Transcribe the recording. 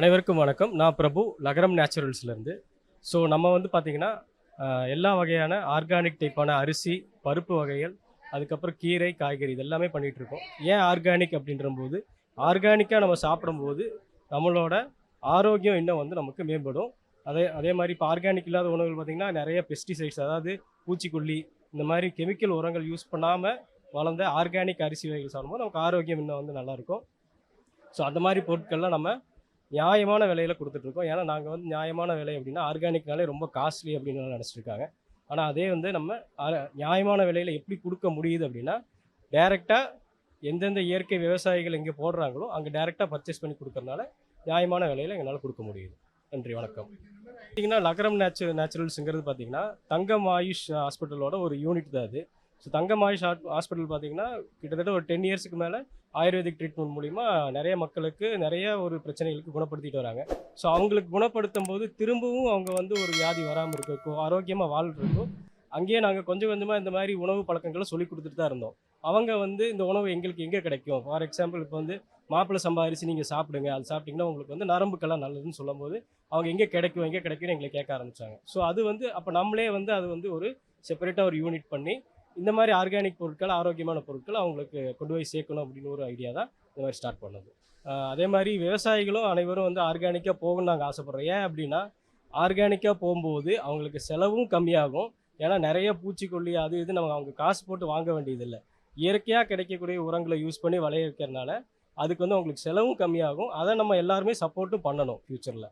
அனைவருக்கும் வணக்கம். நான் பிரபு, நகரம் நேச்சுரல்ஸ்லேருந்து. ஸோ நம்ம வந்து பார்த்திங்கன்னா, எல்லா வகையான ஆர்கானிக் டைப்பான அரிசி, பருப்பு வகைகள், அதுக்கப்புறம் கீரை, காய்கறி இது எல்லாமே பண்ணிகிட்ருக்கோம். ஏன் ஆர்கானிக் அப்படின்றபோது, ஆர்கானிக்காக நம்ம சாப்பிடும்போது நம்மளோட ஆரோக்கியம் இன்னும் வந்து நமக்கு மேம்படும். அதே அதே மாதிரி இப்போ ஆர்கானிக் இல்லாத உணவுகள் பார்த்திங்கன்னா, நிறைய பெஸ்டிசைட்ஸ், அதாவது பூச்சிக்கொல்லி, இந்த மாதிரி கெமிக்கல் உரங்கள் யூஸ் பண்ணாமல் வளர்ந்த ஆர்கானிக் அரிசி வகைகள் சாப்பிடும்போது நமக்கு ஆரோக்கியம் இன்னும் வந்து நல்லாயிருக்கும். ஸோ அந்த மாதிரி பொருட்கள்லாம் நம்ம நியாயமான விலையில குடுத்துட்ருக்கோம். ஏன்னா, நாங்க வந்து நியாயமான விலை அப்டின்னா, ஆர்கானிக்னாலே ரொம்ப காஸ்ட்லி அப்டின்னு நெனச்சிட்டுருக்காங்க. ஆனா, அதே வந்து நம்ம அ நியாயமான விலையில எப்படி குடுக்க முடியுது அப்டின்னா, டைரக்ட்டா எந்தெந்த இயற்கை விவசாயிகள் எங்கே போடுறாங்களோ, அங்க டைரக்ட்டா பர்ச்சேஸ் பண்ணி குடுக்கறனால, நியாயமான விலையில எங்கனால குடுக்க முடியுது. நன்றி, வணக்கம். பார்த்தீங்கன்னா, நகரம் நேச்சுரல்ஸ்ங்கிறது பார்த்தீங்கன்னா, தங்கம் ஆயுஷ் ஹாஸ்பிட்டலோட ஒரு யூனிட் தான் அது. ஸோ தங்கம் ஆயுஷ் ஹாஸ்பிட்டல் பார்த்தீங்கன்னா, கிட்டத்தட்ட ஒரு 10 இயர்ஸ்க்கு மேல ஆயுர்வேதிக் ட்ரீட்மெண்ட் மூலியமா நெறைய மக்களுக்கு நெறைய ஒரு பிரச்சனைகளுக்கு குணப்படுத்திட்டு வராங்க. ஸோ அவங்களுக்கு குணப்படுத்தும்போது திரும்பவும் அவங்க வந்து ஒரு வியாதி வராம இருக்கறதுக்கும், ஆரோக்கியமா வாழ்றதுக்கும், அங்கேயே நாங்க கொஞ்சம் கொஞ்சமா இந்த மாரி உணவு பழக்கங்கள சொல்லிக் குடுத்துட்டு தான் இருந்தோம். அவங்க வந்து இந்த உணவு எங்களுக்கு எங்க கிடைக்கும்? ஃபார் எக்ஸாம்பிள் இப்ப வந்து மாப்பிள சம்பா அரிசி நீங்க சாப்பிடுங்க. அது சாப்பிட்டீங்கன்னா உங்களுக்கு வந்து நரம்புக்கெல்லாம் நல்லதுன்னு சொல்லும்போது, அவங்க எங்க கிடைக்கும்? எங்க கிடைக்கும்னு எங்கள கேட்க ஆரம்பிச்சாங்க. ஸோ அது வந்து அப்ப நம்மளே வந்து அது வந்து ஒரு செப்பரேட்டா ஒரு யூனிட் பண்ணி, இந்த மாரி ஆர்கானிக் பொருட்கள், ஆரோக்கியமான பொருட்கள் அவங்களுக்கு கொண்டு போய் சேர்க்கணும் அப்படின்னு ஒரு ஐடியா தான் இந்த மாரி ஸ்டார்ட் பண்ணது. அதே மாரி விவசாயிகளும் அனைவரும் வந்து ஆர்கானிக்கா போகணும்னு நாங்க ஆசைப்படுறோம். ஏன் அப்படின்னா, ஆர்கானிக்கா போம்போது அவங்களுக்கு செலவும் கம்மியாகும். ஏன்னா நெறைய பூச்சிக்கொல்லி அது இது நம்ம அவங்க காசு போட்டு வாங்க வேண்டியதில்ல. இயற்கையா கிடைக்கக்கூடிய உரங்கள யூஸ் பண்ணி விளைய வைக்கிறனால, அதுக்கு வந்து அவங்களுக்கு செலவும் கம்மியாகும். அத நம்ம எல்லாருமே சப்போர்ட்டும் பண்ணணும் ஃபியூச்சர்ல.